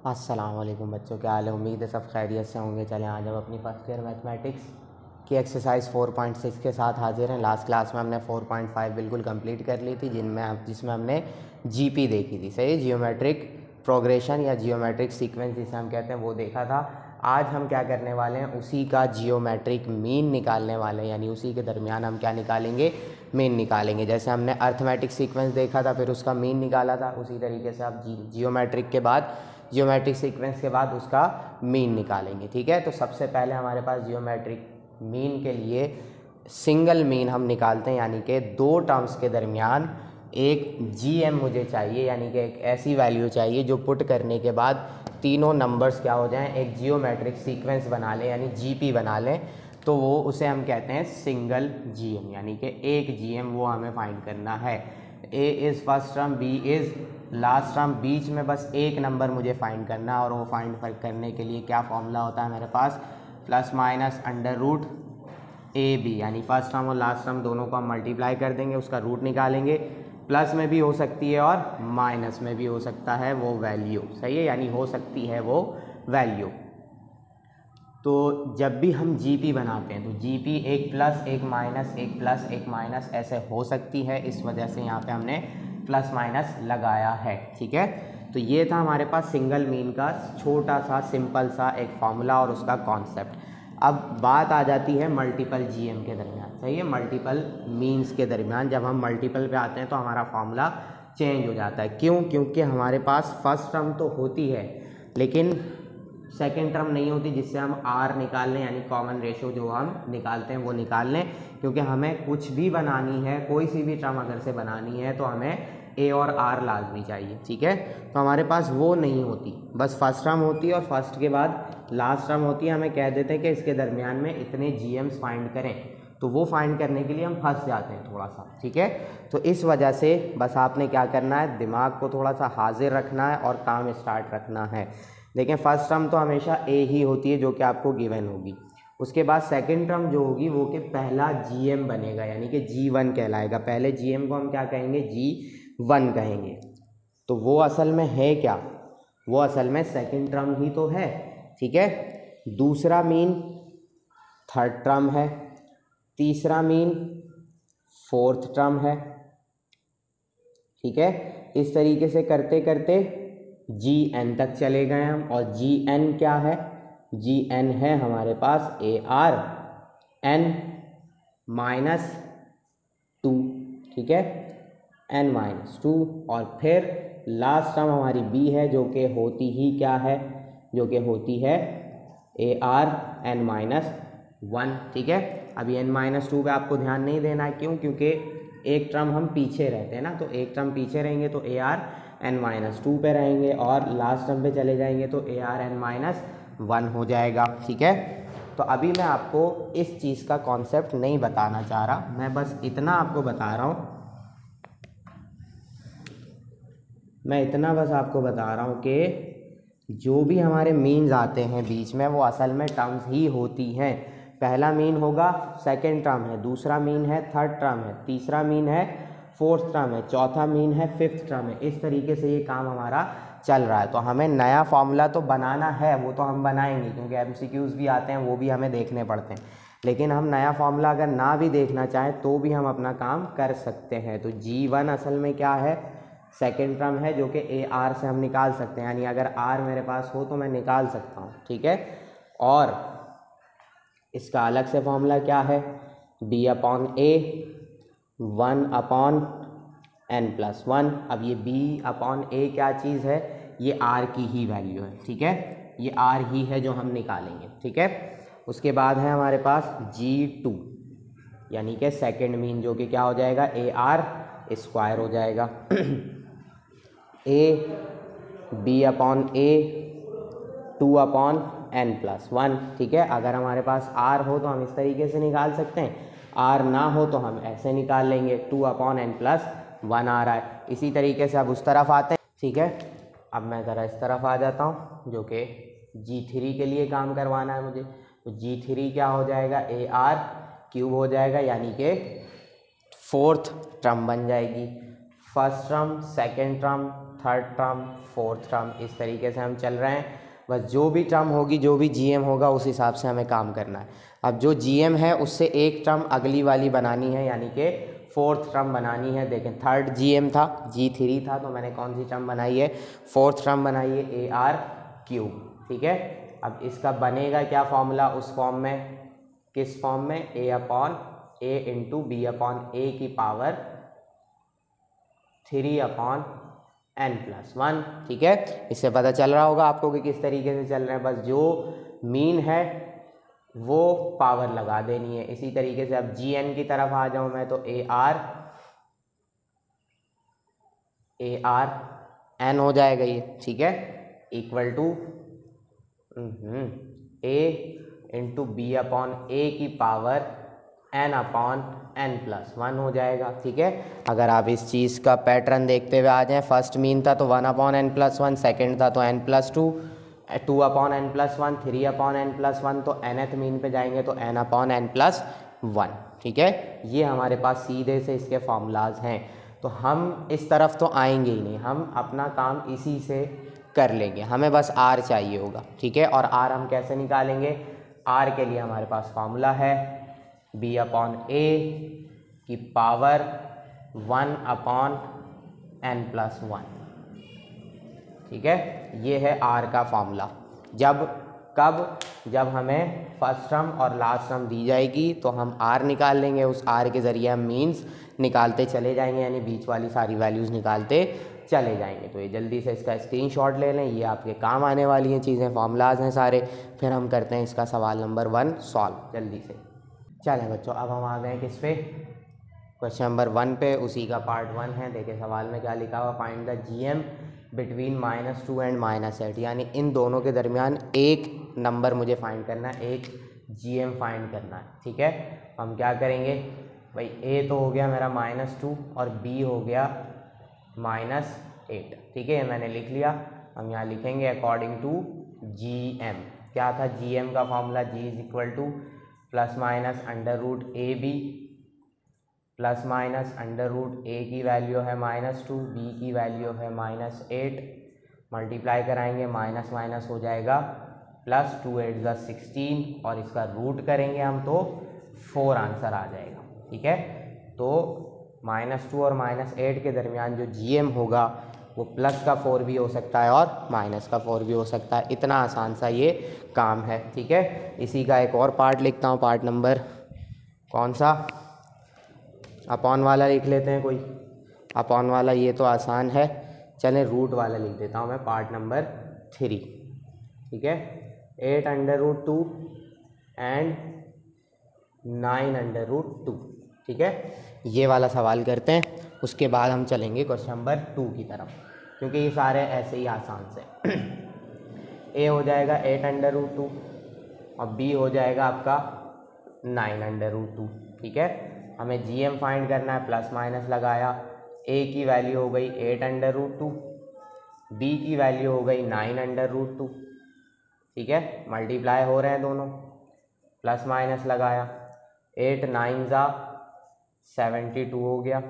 अस्सलाम वालेकुम बच्चों, क्या हाल है। उम्मीद है सब खैरियत से होंगे। चलें आज हम अपनी फर्स्ट ईयर मैथमेटिक्स की एक्सरसाइज 4.6 के साथ हाजिर हैं। लास्ट क्लास में हमने 4.5 बिल्कुल कंप्लीट कर ली थी, जिसमें हमने जीपी देखी थी, सही, जियोमेट्रिक प्रोग्रेशन या जियोमेट्रिक सीक्वेंस जिसे हम कहते हैं, वो देखा था। आज हम क्या करने वाले हैं, उसी का जियोमेट्रिक मीन निकालने वाले हैं, यानी उसी के दरमियान हम क्या निकालेंगे, मीन निकालेंगे। जैसे हमने अर्थमेटिक सीक्वेंस देखा था, फिर उसका मीन निकाला था, उसी तरीके से आप जियोमेट्रिक के बाद, जियोमेट्रिक सीक्वेंस के बाद उसका मीन निकालेंगे। ठीक है, तो सबसे पहले हमारे पास जियोमेट्रिक मीन के लिए सिंगल मीन हम निकालते हैं, यानी कि दो टर्म्स के दरमियान एक जीएम मुझे चाहिए, यानी कि एक ऐसी वैल्यू चाहिए जो पुट करने के बाद तीनों नंबर्स क्या हो जाएं, एक जियोमेट्रिक सीक्वेंस बना लें, यानी जीपी बना लें। तो वो उसे हम कहते हैं सिंगल जीएम, यानी कि एक जीएम वो हमें फाइंड करना है। A is first term, B is last term, बीच में बस एक नंबर मुझे फाइंड करना है। और वो फाइंड करने के लिए क्या फॉर्मूला होता है मेरे पास, plus minus under root A B, यानी फर्स्ट टर्म और लास्ट टर्म दोनों को हम मल्टीप्लाई कर देंगे, उसका रूट निकालेंगे। प्लस में भी हो सकती है और माइनस में भी हो सकता है वो वैल्यू, सही है, यानी हो सकती है वो वैल्यू। तो जब भी हम जीपी बनाते हैं तो जीपी एक प्लस एक माइनस, एक प्लस एक माइनस ऐसे हो सकती है, इस वजह से यहाँ पे हमने प्लस माइनस लगाया है। ठीक है, तो ये था हमारे पास सिंगल मीन का छोटा सा सिंपल सा एक फार्मूला और उसका कॉन्सेप्ट। अब बात आ जाती है मल्टीपल जीएम के दरमियान, सही है, मल्टीपल मीन्स के दरमियान जब हम मल्टीपल पे आते हैं तो हमारा फार्मूला चेंज हो जाता है। क्यों? क्योंकि हमारे पास फर्स्ट टर्म तो होती है लेकिन सेकेंड टर्म नहीं होती, जिससे हम आर निकाल लें, यानी कॉमन रेशो जो हम निकालते हैं वो निकाल लें। क्योंकि हमें कुछ भी बनानी है, कोई सी भी टर्म अगर से बनानी है तो हमें ए और आर लाजमी चाहिए। ठीक है, तो हमारे पास वो नहीं होती, बस फर्स्ट टर्म होती है और फर्स्ट के बाद लास्ट टर्म होती है। हमें कह देते हैं कि इसके दरमियान में इतने जीएम्स फाइंड करें, तो वो फाइंड करने के लिए हम फंस जाते हैं थोड़ा सा। ठीक है, तो इस वजह से बस आपने क्या करना है, दिमाग को थोड़ा सा हाजिर रखना है और काम स्टार्ट रखना है। देखें, फर्स्ट टर्म तो हमेशा ए ही होती है जो कि आपको गिवन होगी। उसके बाद सेकंड टर्म जो होगी वो कि पहला जीएम बनेगा, यानी कि जी1 कहलाएगा। पहले जीएम को हम क्या कहेंगे, जी1 कहेंगे। तो वो असल में है क्या, वो असल में सेकंड टर्म ही तो है। ठीक है, दूसरा मीन थर्ड टर्म है, तीसरा मीन फोर्थ टर्म है। ठीक है, इस तरीके से करते करते जी एन तक चले गए हम। और जी एन क्या है, जी एन है हमारे पास ए आर एन माइनस 2। ठीक है, एन माइनस 2। और फिर लास्ट टर्म हमारी बी है जो कि होती ही क्या है, जो कि होती है ए आर एन माइनस 1। ठीक है, अभी एन माइनस 2 पे आपको ध्यान नहीं देना है। क्यों? क्योंकि एक टर्म हम पीछे रहते हैं ना, तो एक टर्म पीछे रहेंगे तो ए आर एन माइनस 2 पे रहेंगे, और लास्ट टर्म पे चले जाएंगे तो ए आर एन माइनस 1 हो जाएगा। ठीक है, तो अभी मैं आपको इस चीज़ का कॉन्सेप्ट नहीं बताना चाह रहा, मैं बस इतना आपको बता रहा हूँ, मैं इतना बस आपको बता रहा हूँ कि जो भी हमारे मीन्स आते हैं बीच में वो असल में टर्म्स ही होती हैं। पहला मीन होगा सेकंड टर्म है, दूसरा मीन है थर्ड टर्म है, तीसरा मीन है फोर्थ टर्म है, चौथा मीन है फिफ्थ टर्म है। इस तरीके से ये काम हमारा चल रहा है। तो हमें नया फॉर्मूला तो बनाना है, वो तो हम बनाएंगे क्योंकि एमसीक्यूज़ भी आते हैं, वो भी हमें देखने पड़ते हैं। लेकिन हम नया फॉर्मूला अगर ना भी देखना चाहें तो भी हम अपना काम कर सकते हैं। तो जी1 असल में क्या है, सेकेंड टर्म है जो कि ए आर से हम निकाल सकते हैं, यानी अगर आर मेरे पास हो तो मैं निकाल सकता हूँ। ठीक है, और इसका अलग से फॉर्मूला क्या है, बी अपॉन ए 1 अपॉन एन प्लस 1। अब ये बी अपॉन ए क्या चीज़ है, ये आर की ही वैल्यू है। ठीक है, ये आर ही है जो हम निकालेंगे। ठीक है, उसके बाद है हमारे पास जी2, यानी कि सेकेंड मीन, जो कि क्या हो जाएगा, ए आर स्क्वायर हो जाएगा। A B upon A 2 upon N plus 1। ठीक है, अगर हमारे पास आर हो तो हम इस तरीके से निकाल सकते हैं, आर ना हो तो हम ऐसे निकाल लेंगे, 2 अपॉन एन प्लस 1 आ रहा है। इसी तरीके से अब उस तरफ आते हैं। ठीक है, अब मैं ज़रा इस तरफ आ जाता हूँ, जो कि जी3 के लिए काम करवाना है मुझे। तो जी3 क्या हो जाएगा, ए आर क्यूब हो जाएगा, यानी कि फोर्थ टर्म बन जाएगी। First term, second term, third term, fourth term, इस तरीके से हम चल रहे हैं। बस जो भी टर्म होगी, जो भी जीएम होगा, उस हिसाब से हमें काम करना है। अब जो जीएम है उससे एक टर्म अगली वाली बनानी है, यानी कि फोर्थ टर्म बनानी है। देखें, थर्ड जीएम था, G3 था, तो मैंने कौन सी टर्म बनाई है, फोर्थ टर्म बनाई है, AR3। ठीक है, अब इसका बनेगा क्या फॉर्मूला, उस फॉर्म में, किस फॉर्म में, A into B upon A की पावर 3/n+1। ठीक है, इससे पता चल रहा होगा आपको कि किस तरीके से चल रहे हैं। बस जो मीन है वो पावर लगा देनी है। इसी तरीके से अब GN की तरफ आ जाऊं मैं, तो AR n हो जाएगा ये। ठीक है, equal to A into B upon A की पावर n/n+1 हो जाएगा। ठीक है, अगर आप इस चीज़ का पैटर्न देखते हुए आ जाएं, फर्स्ट मीन था तो 1/n+1, सेकेंड था तो n+2, 2/n+1, 3/n+1, तो nth मीन पे जाएंगे तो n/n+1। ठीक है, ये हमारे पास सीधे से इसके फॉर्मूलाज हैं। तो हम इस तरफ तो आएंगे ही नहीं, हम अपना काम इसी से कर लेंगे, हमें बस R चाहिए होगा। ठीक है, और R हम कैसे निकालेंगे, R के लिए हमारे पास फॉर्मूला है B/A की पावर 1/n+1। ठीक है, ये है R का फॉर्मूला। जब हमें फर्स्ट टर्म और लास्ट टर्म दी जाएगी तो हम R निकाल लेंगे, उस R के ज़रिए हम मीन्स निकालते चले जाएंगे, यानी बीच वाली सारी वैल्यूज़ निकालते चले जाएंगे। तो ये जल्दी से इसका स्क्रीनशॉट ले लें, ये आपके काम आने वाली हैं चीज़ें, फॉर्मूलाज हैं सारे। फिर हम करते हैं इसका सवाल नंबर 1 सॉल्व जल्दी से। चलें बच्चों, अब हम आ गए किस पे, क्वेश्चन नंबर 1 पे, उसी का पार्ट 1 है। देखिए सवाल में क्या लिखा हुआ, find the GM between -2 and -8, यानी इन दोनों के दरमियान एक नंबर मुझे फाइंड करना है, एक GM फाइंड करना है। ठीक है, हम क्या करेंगे भाई, A तो हो गया मेरा -2 और B हो गया -8। ठीक है, मैंने लिख लिया। हम यहाँ लिखेंगे अकॉर्डिंग टू GM। क्या था GM का फॉर्मूला, G = ±√AB ±√A की वैल्यू है -2, B की वैल्यू है -8, मल्टीप्लाई कराएंगे, माइनस माइनस हो जाएगा प्लस, 2 8 = 16, और इसका रूट करेंगे हम तो 4 आंसर आ जाएगा। ठीक है, तो -2 और -8 के दरमियान जो GM होगा वो +4 भी हो सकता है और -4 भी हो सकता है। इतना आसान सा ये काम है। ठीक है, इसी का एक और पार्ट लिखता हूँ, पार्ट नंबर कौन सा, अपॉन वाला लिख लेते हैं कोई, अपॉन वाला ये तो आसान है, चलें रूट वाला लिख देता हूँ मैं, पार्ट नंबर 3। ठीक है, 8√2 एंड 9√2। ठीक है, ये वाला सवाल करते हैं, उसके बाद हम चलेंगे क्वेश्चन नंबर 2 की तरफ, क्योंकि ये सारे ऐसे ही आसान से। A हो जाएगा 8√2 और B हो जाएगा आपका 9√2। ठीक है, हमें GM फाइंड करना है, प्लस माइनस लगाया, A की वैल्यू हो गई 8√2, B की वैल्यू हो गई 9√2। ठीक है, मल्टीप्लाई हो रहे हैं दोनों, प्लस माइनस लगाया, 8 9 = 72 हो गया,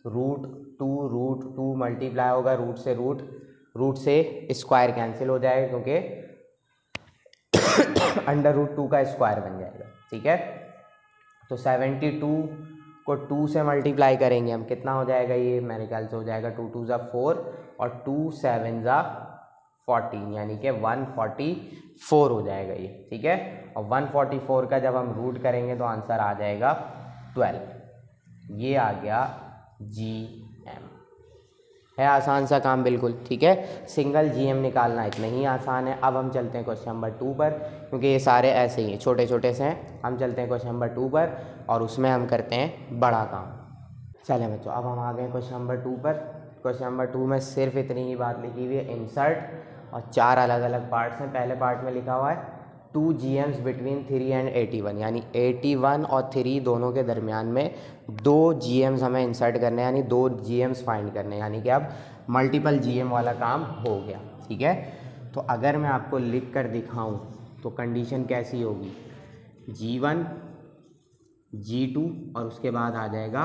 √2 मल्टीप्लाई होगा रूट से स्क्वायर कैंसिल हो जाएगा, क्योंकि √2 का स्क्वायर बन जाएगा। ठीक है, तो 72 को 2 से मल्टीप्लाई करेंगे हम, कितना हो जाएगा ये, मेरे ख्याल से हो जाएगा 2 2 = 4 और 2 7 = 14, यानी कि 144 हो जाएगा ये। ठीक है, और 144 का जब हम रूट करेंगे तो आंसर आ जाएगा 12। ये आ गया GM। है आसान सा काम बिल्कुल। ठीक है, सिंगल GM निकालना इतना ही आसान है। अब हम चलते हैं क्वेश्चन नंबर 2 पर, क्योंकि ये सारे ऐसे ही हैं, छोटे छोटे से हैं। हम चलते हैं क्वेश्चन नंबर 2 पर और उसमें हम करते हैं बड़ा काम। चलें बच्चों, अब हम आ गए क्वेश्चन नंबर 2 पर। क्वेश्चन नंबर 2 में सिर्फ इतनी ही बात लिखी हुई है, इंसर्ट, और 4 अलग अलग पार्ट्स हैं। पहले पार्ट में लिखा हुआ है 2 GMs बिटवीन 3 एंड 81, यानी 81 और 3 दोनों के दरमियान में 2 GMs हमें इंसर्ट करने, यानी 2 GMs फाइंड करने, यानी कि अब मल्टीपल GM वाला काम हो गया। ठीक है, तो अगर मैं आपको लिख कर दिखाऊं तो कंडीशन कैसी होगी, G1 G2 और उसके बाद आ जाएगा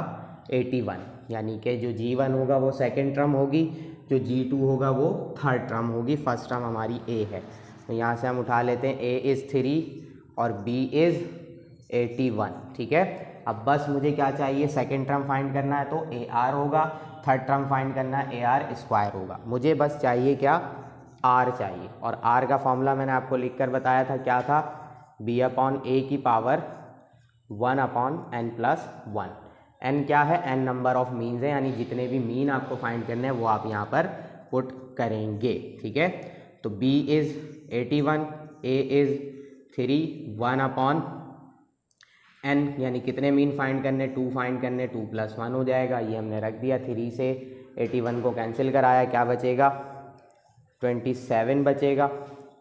81, यानी कि जो G1 होगा वो सेकेंड टर्म होगी, जो G2 होगा वो थर्ड टर्म होगी, फर्स्ट टर्म हमारी A है। तो यहाँ से हम उठा लेते हैं A इज़ 3 और B इज़ 81, ठीक है। अब बस मुझे क्या चाहिए, सेकेंड टर्म फाइंड करना है तो AR होगा, थर्ड टर्म फाइंड करना है AR स्क्वायर होगा। मुझे बस चाहिए क्या, R चाहिए, और R का फॉर्मूला मैंने आपको लिख कर बताया था, क्या था, B/A की पावर 1/n+1। n क्या है, n नंबर ऑफ मीन्स है, यानी जितने भी मीन आपको फाइंड करने हैं वो आप यहाँ पर पुट करेंगे, ठीक है। तो B is 81, A is 3, 1/n, यानी कितने मीन फाइंड करने, 2 फाइंड करने, 2 + 1 हो जाएगा, ये हमने रख दिया। 3 से 81 को कैंसिल कराया, क्या बचेगा, 27 बचेगा,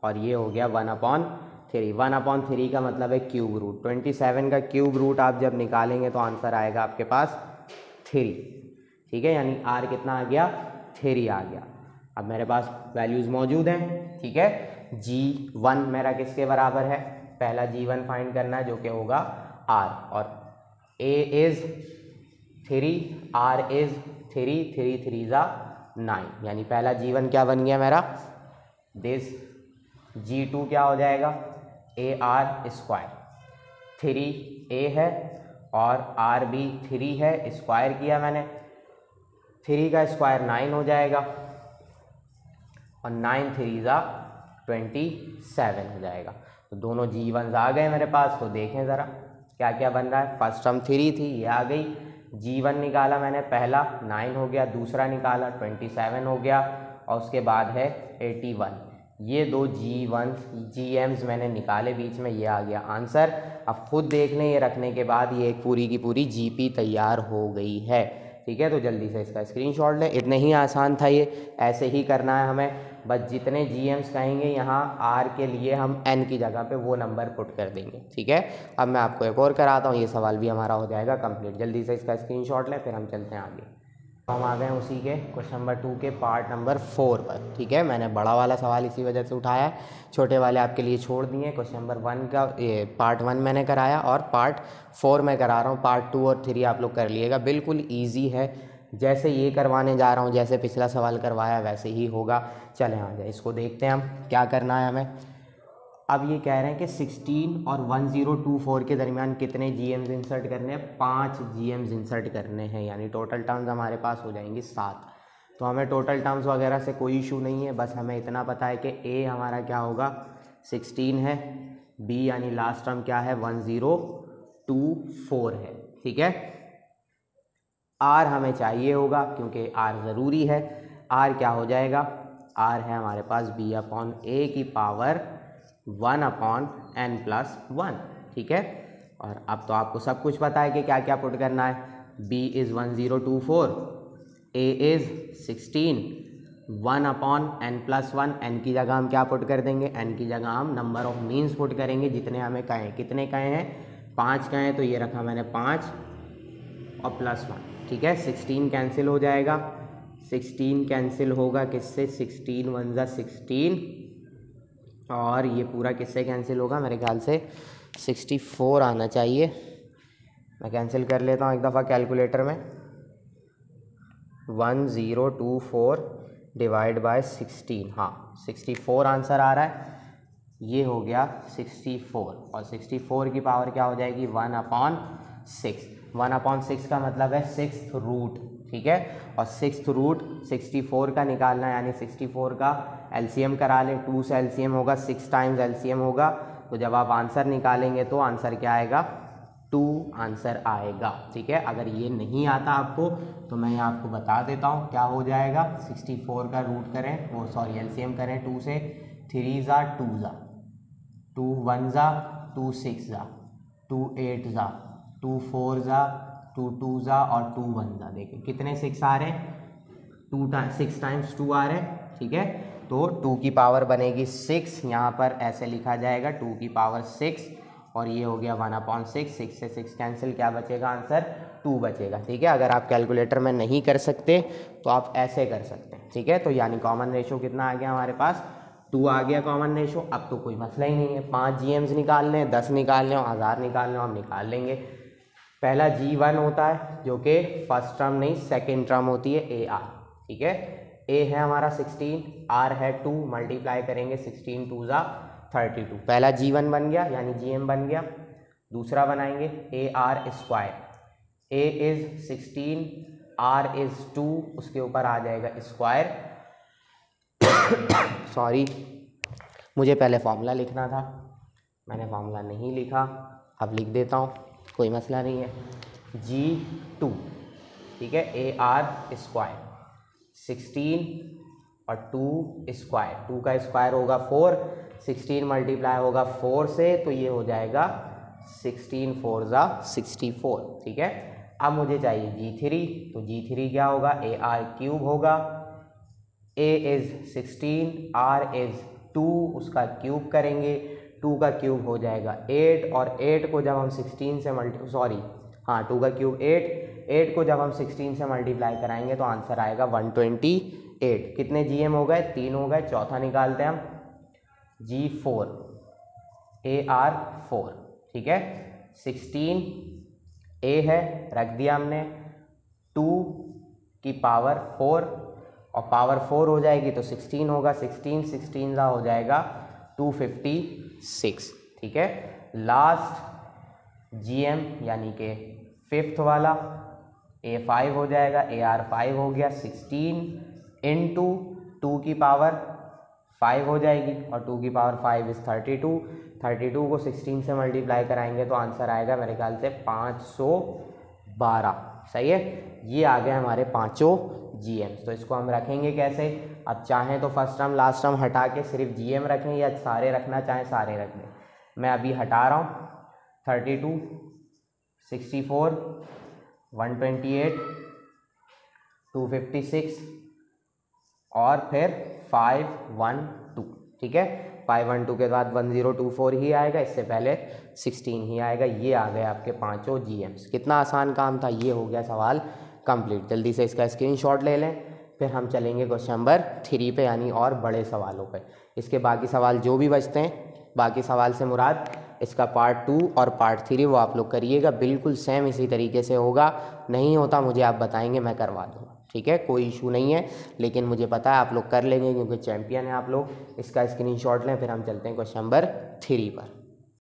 और ये हो गया 1/3। 1/3 का मतलब है क्यूब रूट, 27 का क्यूब रूट आप जब निकालेंगे तो आंसर आएगा आपके पास 3, ठीक है, यानी R कितना आ गया, 3 आ गया। अब मेरे पास वैल्यूज़ मौजूद हैं, ठीक है। G1 मेरा किसके बराबर है, पहला G1 फाइंड करना है जो कि होगा R, और A इज़ 3, R इज़ 3, 3 3 9, यानी पहला G1 क्या बन गया मेरा, दिस। G2 क्या हो जाएगा, AR स्क्वायर, 3A है और R भी 3 है, स्क्वायर किया मैंने, 3 का स्क्वायर 9 हो जाएगा, और 9 3 27 हो जाएगा। तो दोनों G1s आ गए मेरे पास। तो देखें ज़रा क्या क्या बन रहा है। फर्स्ट टर्म 3 थी, ये आ गई। G1 निकाला मैंने, पहला 9 हो गया, दूसरा निकाला 27 हो गया, और उसके बाद है 81। ये दो GMs मैंने निकाले बीच में, ये आ गया आंसर। अब खुद देख लें, ये रखने के बाद ये एक पूरी की पूरी GP तैयार हो गई है, ठीक है। तो जल्दी से इसका स्क्रीनशॉट लें। इतना ही आसान था ये, ऐसे ही करना है हमें, बस जितने GMs कहेंगे यहाँ R के लिए हम N की जगह पे वो नंबर पुट कर देंगे, ठीक है। अब मैं आपको एक और कराता हूँ, ये सवाल भी हमारा हो जाएगा कंप्लीट। जल्दी से इसका स्क्रीनशॉट लें, फिर हम चलते हैं आगे। हम आ गए उसी के क्वेश्चन नंबर 2 के पार्ट नंबर 4 पर, ठीक है। मैंने बड़ा वाला सवाल इसी वजह से उठाया है, छोटे वाले आपके लिए छोड़ दिए। क्वेश्चन नंबर 1 का ये पार्ट 1 मैंने कराया, और पार्ट 4 मैं करा रहा हूँ। पार्ट 2 और 3 आप लोग कर लिएगा, बिल्कुल ईजी है। जैसे ये करवाने जा रहा हूँ, जैसे पिछला सवाल करवाया वैसे ही होगा। चलें आ जाए, इसको देखते हैं हम क्या करना है हमें। अब ये कह रहे हैं कि 16 और 1024 के दरमियान कितने GMs इंसर्ट करने हैं, 5 GMs इंसर्ट करने हैं, यानी टोटल टर्म्स हमारे पास हो जाएंगी 7। तो हमें टोटल टर्म्स वगैरह से कोई इशू नहीं है, बस हमें इतना पता है कि A हमारा क्या होगा, 16 है, B यानी लास्ट टर्म क्या है, 1024 है, ठीक है। R हमें चाहिए होगा क्योंकि R ज़रूरी है। R क्या हो जाएगा, R है हमारे पास B/A की पावर 1/n+1, ठीक है। और अब तो आपको सब कुछ पता है कि क्या क्या पुट करना है। B is 1024, A is 16, 1/n+1, n की जगह हम क्या पुट कर देंगे, n की जगह हम नंबर ऑफ मीन्स पुट करेंगे जितने हमें कहें। कितने कहे हैं, 5 कहें, तो ये रखा मैंने 5 और +1, ठीक है। 16 कैंसिल हो जाएगा, 16 कैंसिल होगा किससे, 16 1 ज़ा 16, और ये पूरा किससे कैंसिल होगा, मेरे ख्याल से 64 आना चाहिए। मैं कैंसिल कर लेता हूँ एक दफ़ा कैलकुलेटर में। 1024 डिवाइड बाय 16, हाँ 64 आंसर आ रहा है। ये हो गया 64, और 64 की पावर क्या हो जाएगी, 1/6। 1/6 का मतलब है 6th रूट, ठीक है। और 6th रूट 64 का निकालना है, यानी 64 का LCM करा लें। 2 से LCM होगा, 6 टाइम्स LCM होगा। तो जब आप आंसर निकालेंगे तो आंसर क्या आएगा, 2 आंसर आएगा, ठीक है। अगर ये नहीं आता आपको तो मैं आपको बता देता हूँ क्या हो जाएगा। 64 का रूट करें, वो सॉरी LCM करें 2 से, 3 ज़ा 2 ज़ा, 2 1 ज़ा 2 6 ज़ा, 2 8 ज़ा, 2 4 ज़ा, 2 2 ज़ा, और 2 1 ज़ा। देखिए कितने 6 आ रहे हैं, 6 टाइम्स 2 आ रहे हैं, ठीक है। तो 2 की पावर बनेगी 6, यहाँ पर ऐसे लिखा जाएगा 2 की पावर 6, और ये हो गया 1/6। 6 से 6 कैंसिल, क्या बचेगा आंसर, 2 बचेगा, ठीक है। अगर आप कैलकुलेटर में नहीं कर सकते तो आप ऐसे कर सकते हैं, ठीक है। तो यानी कॉमन रेशो कितना आ गया हमारे पास, 2 आ गया कॉमन रेशो। अब तो कोई मसला ही नहीं है, 5 GMs निकालने हैं, 10 निकालने हो, 1000 निकालने हो, हम निकाल लेंगे। पहला G1 होता है जो कि फर्स्ट टर्म नहीं सेकेंड टर्म होती है AR, ठीक है। ए है हमारा 16, आर है 2, मल्टीप्लाई करेंगे 16 2 ज़ा 32। पहला G1 बन गया यानी GM बन गया। दूसरा बनाएंगे AR square, A is 16, R is 2, उसके ऊपर आ जाएगा स्क्वायर। सॉरी, मुझे पहले फॉर्मूला लिखना था, मैंने फॉर्मूला नहीं लिखा, अब लिख देता हूँ, कोई मसला नहीं है। G2, ठीक है, AR स्क्वायर 16 और 2 स्क्वायर, 2 का स्क्वायर होगा 4, 16 मल्टीप्लाई होगा 4 से, तो ये हो जाएगा 16 4 ज़ा 64, ठीक है। अब मुझे चाहिए G3, तो G3 क्या होगा, AR क्यूब होगा, A इज़ 16, R इज़ 2, उसका क्यूब करेंगे, 2 का क्यूब हो जाएगा 8, और 8 को जब हम 16 से 2 का क्यूब 8 को जब हम 16 से मल्टीप्लाई कराएंगे तो आंसर आएगा 128। कितने GM हो गए, 3 हो गए। चौथा निकालते हैं हम, G4, AR 4, ठीक है। 16 A है, रख दिया हमने, 2 की पावर 4, और पावर 4 हो जाएगी तो 16 होगा, 16 ज़ा हो जाएगा 256, ठीक है। लास्ट GM यानी कि 5th वाला A5 हो जाएगा, AR5 हो गया, 16 इंटू 2 की पावर 5 हो जाएगी, और 2 की पावर 5 इज़ 32 को 16 से मल्टीप्लाई कराएंगे तो आंसर आएगा मेरे ख्याल से 512, सही है। ये आ गए हमारे पाँचों GMs। तो इसको हम रखेंगे कैसे, अब चाहें तो फर्स्ट टर्म लास्ट टर्म हटा के सिर्फ GM रखें, या सारे रखना चाहें सारे रख लें। मैं अभी हटा रहा हूँ, 32, 64, 128, 256 और फिर 512, ठीक है। 512 के बाद 1024 ही आएगा, इससे पहले 16 ही आएगा। ये आ गए आपके पाँचों GMs। कितना आसान काम था, ये हो गया सवाल कंप्लीट। जल्दी से इसका स्क्रीनशॉट ले लें, फिर हम चलेंगे क्वेश्चन नंबर 3 पे, यानी और बड़े सवालों पे। इसके बाकी सवाल जो भी बचते हैं, बाकी सवाल से मुराद इसका पार्ट 2 और पार्ट 3 वो आप लोग करिएगा, बिल्कुल सेम इसी तरीके से होगा। नहीं होता मुझे आप बताएंगे, मैं करवा दूँगा, ठीक है, कोई इशू नहीं है। लेकिन मुझे पता है आप लोग कर लेंगे क्योंकि चैम्पियन है आप लोग। इसका स्क्रीनशॉट लें, फिर हम चलते हैं क्वेश्चन नंबर 3 पर।